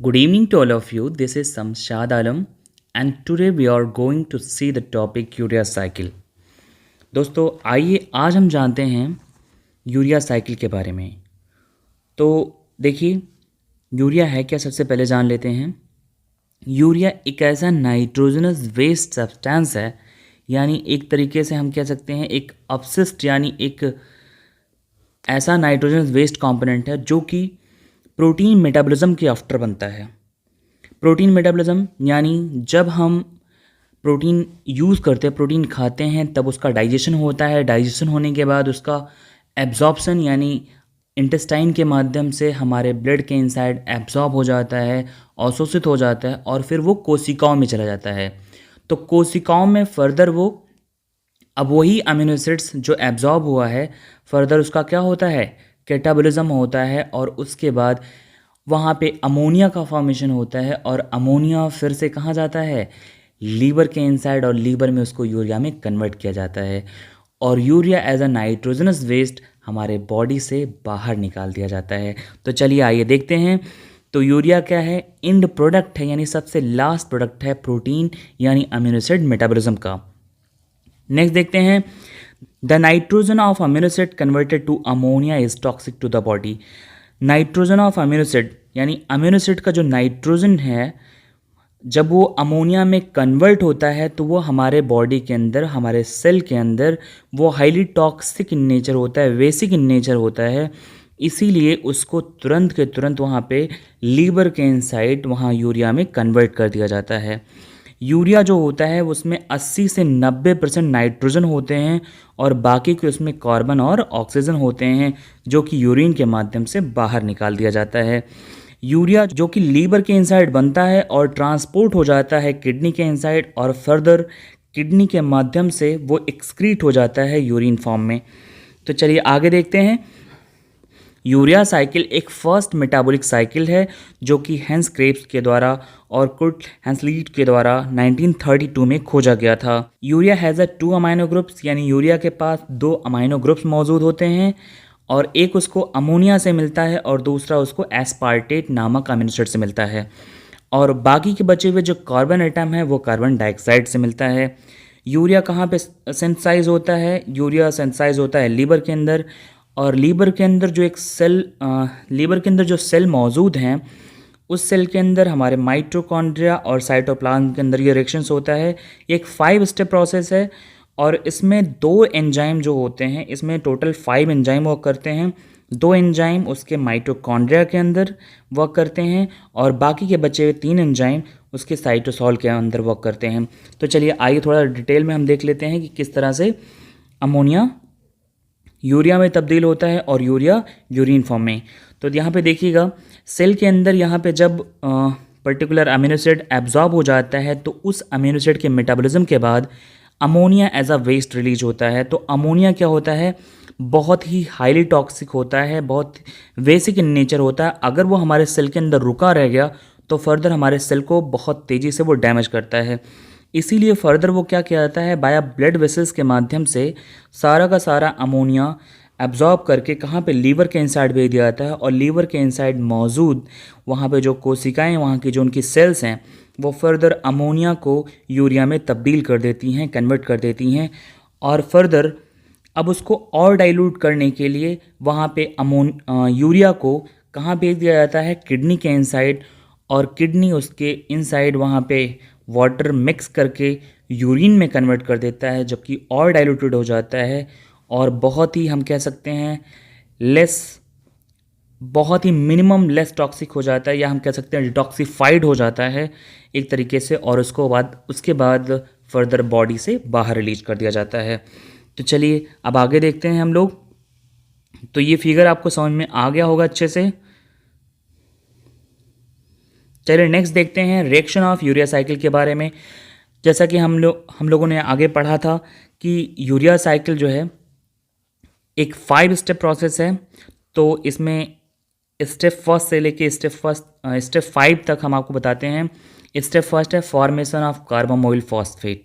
Good evening to all of you. This is Samshad Alam and today we are going to see the topic urea cycle. दोस्तों आइए आज हम जानते हैं urea cycle के बारे में। तो देखिए यूरिया है क्या, सबसे पहले जान लेते हैं। यूरिया एक ऐसा नाइट्रोजनस वेस्ट सब्सटेंस है, यानी एक तरीके से हम कह सकते हैं एक अपशिष्ट यानी एक ऐसा नाइट्रोजनस वेस्ट कंपोनेंट है जो कि प्रोटीन मेटाबॉलिज्म के आफ्टर बनता है। प्रोटीन मेटाबॉलिज्म यानी जब हम प्रोटीन यूज़ करते हैं, प्रोटीन खाते हैं, तब उसका डाइजेशन होता है। डाइजेशन होने के बाद उसका एब्जॉर्प्शन यानी इंटेस्टाइन के माध्यम से हमारे ब्लड के इनसाइड एब्जॉर्ब हो जाता है, अवशोषित हो जाता है और फिर वो कोशिकाओं में चला जाता है। तो कोशिकाओं में फर्दर वो अब वही अमीनो एसिड्स जो एब्जॉर्ब हुआ है फर्दर उसका क्या होता है, कैटाबॉलिज्म होता है और उसके बाद वहाँ पे अमोनिया का फॉर्मेशन होता है और अमोनिया फिर से कहाँ जाता है, लीवर के इनसाइड, और लीवर में उसको यूरिया में कन्वर्ट किया जाता है और urea as a nitrogenous waste हमारे बॉडी से बाहर निकाल दिया जाता है। तो चलिए आइए देखते हैं। तो यूरिया क्या है, एंड प्रोडक्ट है यानी सबसे लास्ट प्रोडक्ट है प्रोटीन यानी अमीनो एसिड मेटाबॉलिज्म का। नेक्स्ट देखते हैं, the nitrogen of amino acid converted to ammonia is toxic to the body. Nitrogen of amino acid यानी अमीनो एसिड का जो नाइट्रोजन है जब वो अमोनिया में कन्वर्ट होता है तो वो हमारे बॉडी के अंदर, हमारे सेल के अंदर वो हाईली टॉक्सिक इन नेचर होता है, वेसिक इन नेचर होता है। इसीलिए उसको तुरंत के तुरंत वहाँ पे लीवर के इनसाइड वहाँ यूरिया में कन्वर्ट कर दिया जाता है। यूरिया जो होता है उसमें 80 से 90% नाइट्रोजन होते हैं और बाकी के उसमें कार्बन और ऑक्सीजन होते हैं जो कि यूरिन के माध्यम से बाहर निकाल दिया जाता है। यूरिया जो कि लीवर के इनसाइड बनता है और ट्रांसपोर्ट हो जाता है किडनी के इनसाइड और फर्दर किडनी के माध्यम से वो एक्सक्रीट हो जाता है यूरिन फॉर्म में। तो चलिए आगे देखते हैं। यूरिया साइकिल एक फर्स्ट मेटाबॉलिक साइकिल है जो कि हेंस क्रेब्स के द्वारा और कुर्ट हेंसलीट के द्वारा 1932 में खोजा गया था। Urea has a 2 amino groups यानी यूरिया के पास 2 अमाइनो ग्रुप्स मौजूद होते हैं और एक उसको अमोनिया से मिलता है और दूसरा उसको एस्पार्टेट नामक अमीनो एसिड से मिलता है और बाकी के बचे हुए जो कार्बन एटम है वो कार्बन डाइऑक्साइड से मिलता है। यूरिया कहाँ पे सिंथेसाइज होता है, यूरिया सिंथेसाइज होता है लीवर के अंदर और लीवर के अंदर जो एक सेल लीवर के अंदर जो सेल मौजूद हैं उस सेल के अंदर हमारे माइटोकॉन्ड्रिया और साइटोप्लाज्म के अंदर ये रिएक्शंस होता है। ये एक 5 स्टेप प्रोसेस है और इसमें 2 एंजाइम जो होते हैं, इसमें टोटल 5 एंजाइम वर्क करते हैं। 2 एंजाइम उसके माइटोकॉन्ड्रिया के अंदर वर्क करते हैं और बाकी के बचे हुए 3 एंजाइम उसके साइटोसॉल के अंदर वर्क करते हैं। तो चलिए आइए थोड़ा डिटेल में हम देख लेते हैं कि किस तरह से अमोनिया यूरिया में तब्दील होता है और यूरिया यूरिन फॉर्म में। तो यहाँ पे देखिएगा सेल के अंदर यहाँ पे जब पर्टिकुलर अमीनो एसिड एब्जॉर्ब हो जाता है तो उस अमीनो एसिड के मेटाबॉलिज्म के बाद ammonia as a waste release होता है। तो अमोनिया क्या होता है, बहुत ही हाईली टॉक्सिक होता है, बहुत बेसिक इन नेचर होता है। अगर वो हमारे सेल के अंदर रुका रह गया तो फर्दर हमारे सेल को बहुत तेज़ी से वो डैमेज करता है। इसीलिए फर्दर वो क्या किया जाता है, बाया ब्लड वेसल्स के माध्यम से सारा का सारा अमोनिया एब्जॉर्ब करके कहाँ पे, लीवर के इनसाइड भेज दिया जाता है और लीवर के इनसाइड मौजूद वहाँ पे जो कोशिकाएं, वहाँ की जो उनकी सेल्स हैं वो फर्दर अमोनिया को यूरिया में तब्दील कर देती हैं, कन्वर्ट कर देती हैं और फर्दर अब उसको और डाइल्यूट करने के लिए वहाँ पे यूरिया को कहाँ भेज दिया जाता है, किडनी के इनसाइड, और किडनी उसके इनसाइड वहाँ पे वाटर मिक्स करके यूरिन में कन्वर्ट कर देता है जबकि और डाइल्यूटेड हो जाता है और बहुत ही हम कह सकते हैं लेस, बहुत ही मिनिमम लेस टॉक्सिक हो जाता है या हम कह सकते हैं डिटॉक्सिफाइड हो जाता है एक तरीके से और उसके बाद फर्दर बॉडी से बाहर रिलीज कर दिया जाता है। तो चलिए अब आगे देखते हैं हम लोग। तो ये फिगर आपको समझ में आ गया होगा अच्छे से। चलिए नेक्स्ट देखते हैं रिएक्शन ऑफ यूरिया साइकिल के बारे में। जैसा कि हम लोगों ने आगे पढ़ा था कि यूरिया साइकिल जो है एक 5 स्टेप प्रोसेस है। तो इसमें स्टेप फर्स्ट से लेके स्टेप 5 तक हम आपको बताते हैं। स्टेप फर्स्ट है formation of carbamoyl phosphate.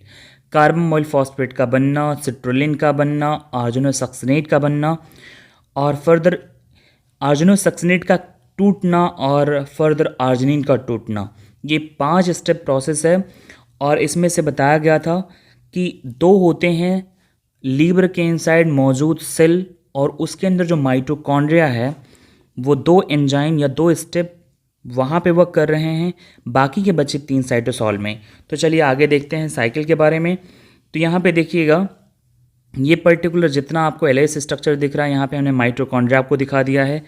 Carbamoyl phosphate का बनना, सिट्रुलिन का बनना, आर्जिनोसक्सिनेट का बनना और फर्दर आर्जिनोसक्सिनेट का टूटना और फर्दर आर्जिनिन का टूटना, ये 5 स्टेप प्रोसेस है। और इसमें से बताया गया था कि 2 होते हैं लीवर के इनसाइड मौजूद सेल, और उसके अंदर जो माइटोकॉन्ड्रिया है वो 2 एंजाइम या 2 स्टेप वहाँ पे वर्क कर रहे हैं, बाकी के बचे 3 साइटोसॉल में। तो चलिए आगे देखते हैं साइकिल के बारे में। तो यहाँ पे देखिएगा, ये पर्टिकुलर जितना आपको एलआईएस स्ट्रक्चर दिख रहा है, यहाँ पे हमने माइटोकॉन्ड्रिया आपको दिखा दिया है।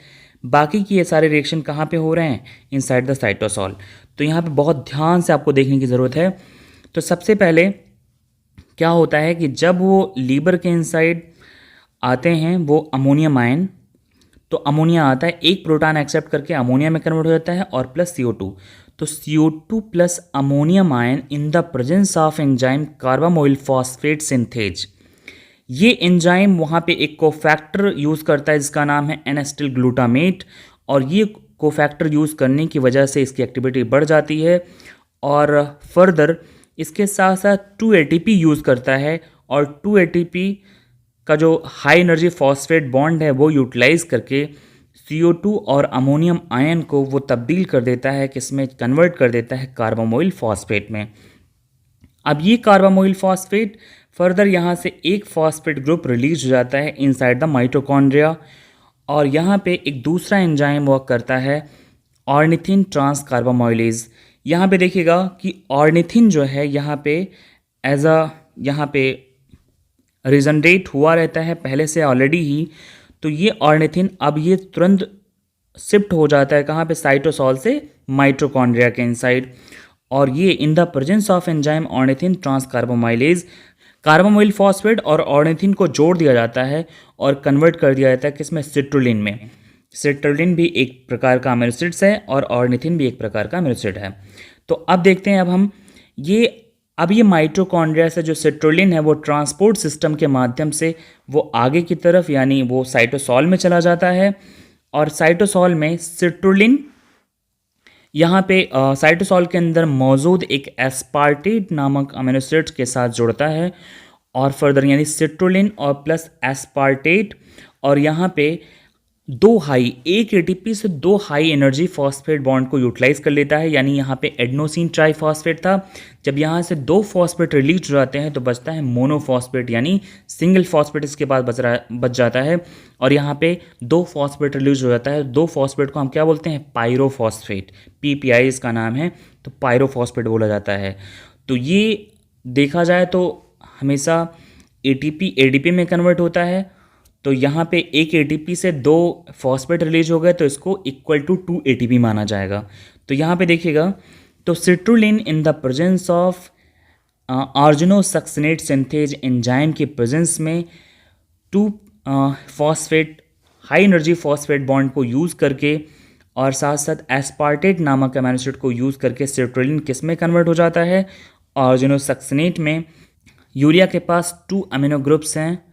बाकी की ये सारे रिएक्शन कहाँ पे हो रहे हैं? Inside the cytosol. तो यहाँ पे बहुत ध्यान से आपको देखने की ज़रूरत है। तो सबसे पहले क्या होता है कि जब वो लीवर के इनसाइड आते हैं वो अमोनियम आयन, तो अमोनिया आता है, एक प्रोटॉन एक्सेप्ट करके अमोनिया में कन्वर्ट हो जाता है और प्लस CO2। तो CO2 plus ammonium ion in the presence of enzyme carbamoyl phosphate synthase, ये एंजाइम वहाँ पे एक कोफैक्टर यूज़ करता है जिसका नाम है एनेस्टिल ग्लूटामेट, और ये कोफैक्टर यूज़ करने की वजह से इसकी एक्टिविटी बढ़ जाती है। और फर्दर इसके साथ साथ 2 ATP यूज़ करता है, और 2 ATP का जो हाई एनर्जी फॉस्फेट बॉन्ड है वो यूटिलाइज करके CO2 और अमोनियम आयन को वो तब्दील कर देता है, किसमें कन्वर्ट कर देता है? कार्बामोइल फॉस्फेट में। अब ये कार्बामोइल फॉस्फेट फर्दर यहाँ से एक फॉस्फेट ग्रुप रिलीज हो जाता है इनसाइड द माइटोकॉन्ड्रिया, और यहाँ पे एक दूसरा एंजाइम वर्क करता है ऑर्निथिन ट्रांस कार्बामोइलेज। यहाँ पे देखिएगा कि ऑर्निथिन जो है यहाँ पे एज अ यहाँ पे रिजनरेट हुआ रहता है पहले से ऑलरेडी ही। तो ये ऑर्निथिन अब ये तुरंत शिफ्ट हो जाता है कहाँ पे? साइटोसॉल से माइटोकॉन्ड्रिया के इनसाइड, और ये in the presence of enzyme ornithine transcarbamoylase, carbamoyl phosphate और ऑर्निथिन को जोड़ दिया जाता है और कन्वर्ट कर दिया जाता है किसमें? सिट्रुलिन में। सिट्रुलिन भी एक प्रकार का अमीनो एसिड्स है और ऑर्निथिन भी एक प्रकार का अमीनो एसिड है। तो अब देखते हैं, अब ये माइटोकॉन्ड्रिया से जो सिट्रुलिन है वो ट्रांसपोर्ट सिस्टम के माध्यम से वो आगे की तरफ यानी वो साइटोसॉल में चला जाता है, और साइटोसॉल में सिट्रुलिन यहाँ पे साइटोसॉल के अंदर मौजूद एक एस्पार्टेट नामक अमीनो एसिड के साथ जुड़ता है, और फर्दर यानी सिट्रुलिन और प्लस एस्पार्टेट, और यहाँ पे एक ATP से 2 हाई एनर्जी फॉस्फेट बॉन्ड को यूटिलाइज कर लेता है। यानी यहाँ पे एडेनोसिन ट्राइफॉस्फेट था, जब यहाँ से 2 फॉस्फेट रिलीज हो जाते हैं तो बचता है मोनोफॉस्फेट, यानी सिंगल फॉस्फेट इसके बाद बच जाता है, और यहाँ पे 2 फॉस्फेट रिलीज हो जाता है। 2 फॉस्फेट को हम क्या बोलते हैं? पायरोफॉस्फेट, PPI इसका नाम है, तो पायरोफॉस्फेट बोला जाता है। तो ये देखा जाए तो हमेशा ATP ADP में कन्वर्ट होता है। तो यहाँ पे एक ATP से 2 फॉस्फेट रिलीज हो गए तो इसको इक्वल टू 2 ATP माना जाएगा। तो यहाँ पे देखिएगा, तो citrulline in the presence of argininosuccinate synthase enzyme के प्रेजेंस में 2 phosphate high energy phosphate bond को यूज़ करके और साथ साथ एस्पार्टेट नामक अमीनो एसिड को यूज़ करके सिट्रुलिन किस में कन्वर्ट हो जाता है? आर्जिनोसक्सिनेट में। यूरिया के पास 2 अमीनो ग्रुप्स हैं।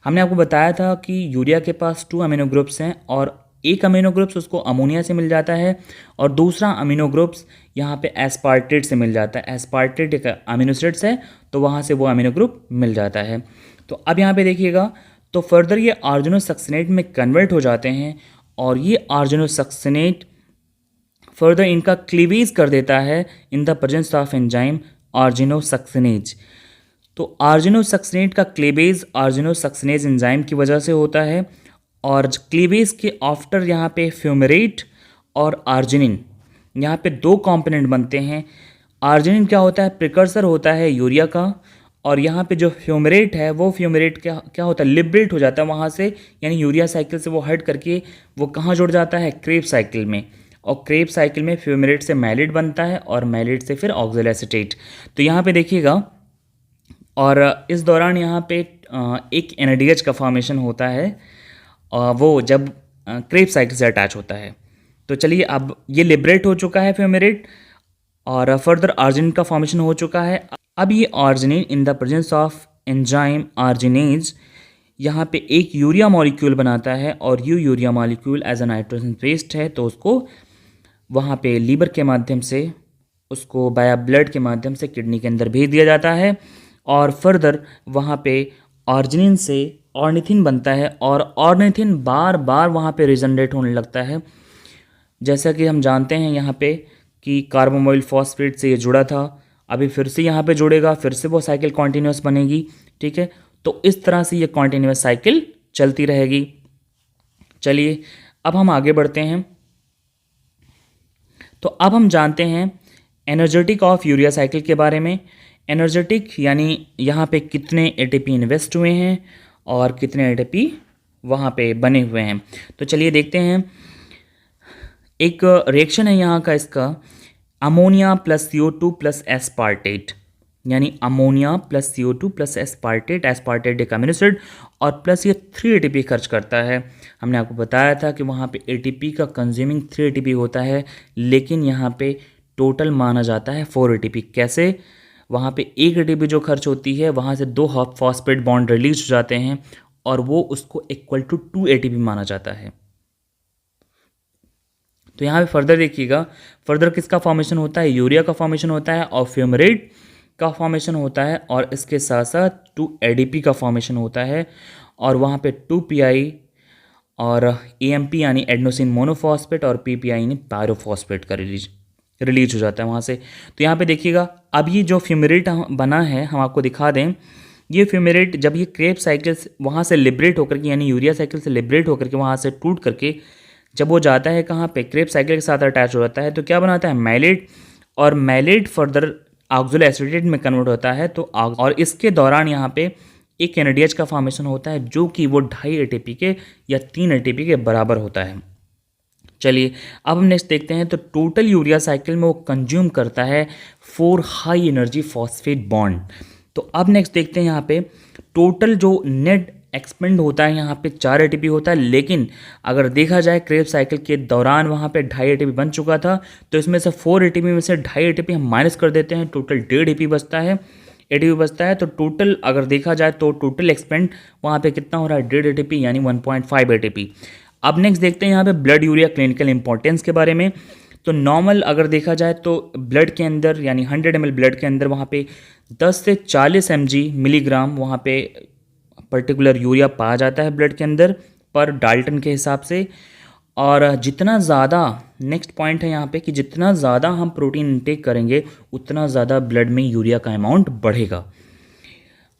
हमने आपको बताया था कि यूरिया के पास 2 अमीनो ग्रुप्स हैं, और एक अमीनो ग्रुप्स उसको अमोनिया से मिल जाता है और दूसरा अमीनो ग्रुप्स यहाँ पे एस्पार्टेट से मिल जाता है। एस्पार्टेट एक अमीनो एसिड्स है तो वहाँ से वो अमीनो ग्रुप मिल जाता है। तो अब यहाँ पे देखिएगा, तो फर्दर ये आर्जिनोसक्सिनेट में कन्वर्ट हो जाते हैं, और ये आर्जिनोसक्सिनेट फर्दर इनका क्लीवेज कर देता है in the presence of enzyme argininosuccinase. तो आर्जिनोसक्सिनेट का क्लीवेज आर्जिनोसक्सिनेज एंजाइम की वजह से होता है, और क्लीवेज के आफ्टर यहाँ पे फ्यूमेरेट और आर्जिनिन, यहाँ पे 2 कंपोनेंट बनते हैं। आर्जिनिन क्या होता है? प्रिकर्सर होता है यूरिया का, और यहाँ पे जो फ्यूमेरेट है वो फ्यूमेरेट क्या होता है? लिबरेट हो जाता है वहाँ से, यानी यूरिया साइकिल से वो हट करके वो कहाँ जुड़ जाता है? क्रेब्स साइकिल में, और क्रेब्स साइकिल में फ्यूमेरेट से मैलिट बनता है और मैलिट से फिर ऑक्सैलोएसीटेट। तो यहाँ पे देखिएगा, और इस दौरान यहाँ पे एक NADH का फॉर्मेशन होता है, वो जब क्रेब्स साइकिल से अटैच होता है। तो चलिए, अब ये लिबरेट हो चुका है फ्यूमेरेट, और फर्दर आर्जिनिन का फॉर्मेशन हो चुका है। अब ये arginine in the presence of enzyme arginase यहाँ पे एक यूरिया मॉलिक्यूल बनाता है, और ये urea molecule as a nitrogen waste है, तो उसको वहाँ पे लीवर के माध्यम से उसको बाया ब्लड के माध्यम से किडनी के अंदर भेज दिया जाता है, और फर्दर वहाँ पे आर्जिनिन से ऑर्निथिन बनता है, और ऑर्निथिन बार बार वहाँ पे रिजनरेट होने लगता है। जैसा कि हम जानते हैं यहाँ पे कि कार्बोमोइल फॉस्फेट से ये जुड़ा था, अभी फिर से यहाँ पे जुड़ेगा, फिर से वो साइकिल कॉन्टिन्यूस बनेगी। ठीक है, तो इस तरह से ये कॉन्टिन्यूस साइकिल चलती रहेगी। चलिए अब हम आगे बढ़ते हैं। तो अब हम जानते हैं एनर्जेटिक ऑफ यूरिया साइकिल के बारे में। एनर्जेटिक यानी यहाँ पे कितने एटीपी इन्वेस्ट हुए हैं और कितने एटीपी वहाँ पे बने हुए हैं। तो चलिए देखते हैं। एक रिएक्शन है यहाँ का, इसका ammonia plus CO2 plus aspartate, यानी ammonia plus CO2 plus aspartate, aspartate एक अमीनो एसिड, और प्लस ये 3 एटीपी खर्च करता है। हमने आपको बताया था कि वहाँ पे एटीपी का कंज्यूमिंग 3 एटीपी होता है, लेकिन यहाँ पे टोटल माना जाता है 4 एटीपी। कैसे? वहाँ पे 1 एटीपी जो खर्च होती है वहाँ से 2 फॉस्फेट बॉन्ड रिलीज हो जाते हैं और वो उसको इक्वल टू 2 एटीपी माना जाता है। तो यहाँ पे फर्दर देखिएगा, फर्दर किसका फॉर्मेशन होता है? यूरिया का फॉर्मेशन होता है और फ्यूमरेट का फॉर्मेशन होता है, और इसके साथ साथ 2 एडीपी का फॉर्मेशन होता है, और वहाँ पे 2 पीआई और एएमपी यानी एडेनोसिन मोनोफॉस्फेट और पीपीआई यानी पायरोफॉस्फेट का रिलीज हो जाता है वहाँ से। तो यहाँ पे देखिएगा, अब ये जो फ्यूमरेट बना है हम आपको दिखा दें। ये फ्यूमरेट जब ये क्रेब साइकिल वहाँ से लिबरेट होकर के, यानी यूरिया साइकिल से लिबरेट होकर के वहाँ से टूट करके जब वो जाता है कहाँ पे? क्रेब साइकिल के साथ अटैच हो जाता है, तो क्या बनाता है? मैलेट, और मैलेट फर्दर ऑक्सो एसिटेट में कन्वर्ट होता है। तो और इसके दौरान यहाँ पे एक एनएडीएच का फॉर्मेशन होता है जो कि वो 2.5 एटीपी के या 3 एटीपी के बराबर होता है। चलिए अब हम नेक्स्ट देखते हैं। तो टोटल यूरिया साइकिल में वो कंज्यूम करता है 4 हाई एनर्जी फॉस्फेट बॉन्ड। तो अब नेक्स्ट देखते हैं यहाँ पे टोटल जो नेट एक्सपेंड होता है यहाँ पे 4 एटीपी होता है, लेकिन अगर देखा जाए क्रेब साइकिल के दौरान वहाँ पे 2.5 एटीपी बन चुका था, तो इसमें से 4 एटीपी में से 2.5 एटीपी हम माइनस कर देते हैं, टोटल 1.5 एटीपी बचता है। तो टोटल अगर देखा जाए तो टोटल एक्सपेंड वहाँ पे कितना हो रहा है? 1.5 एटीपी यानी 1.5 एटीपी। अब नेक्स्ट देखते हैं यहाँ पे ब्लड यूरिया क्लिनिकल इंपॉर्टेंस के बारे में। तो नॉर्मल अगर देखा जाए तो ब्लड के अंदर यानी 100 ml ब्लड के अंदर वहाँ पे 10 से 40 मिलीग्राम वहाँ पे पर्टिकुलर यूरिया पाया जाता है ब्लड के अंदर पर डाल्टन के हिसाब से। और जितना ज़्यादा, नेक्स्ट पॉइंट है यहाँ पे कि जितना ज़्यादा हम प्रोटीन इंटेक करेंगे उतना ज़्यादा ब्लड में यूरिया का अमाउंट बढ़ेगा।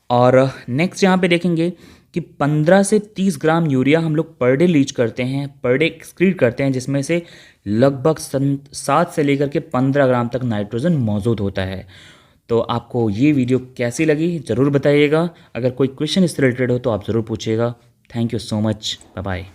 और नेक्स्ट यहाँ पे देखेंगे कि 15 से 30 ग्राम यूरिया हम लोग पर डे लीच करते हैं, पर डे एक्सक्रीट करते हैं, जिसमें से लगभग 7 से लेकर के 15 ग्राम तक नाइट्रोजन मौजूद होता है। तो आपको ये वीडियो कैसी लगी ज़रूर बताइएगा। अगर कोई क्वेश्चन इससे रिलेटेड हो तो आप ज़रूर पूछिएगा। Thank you so much, bye bye.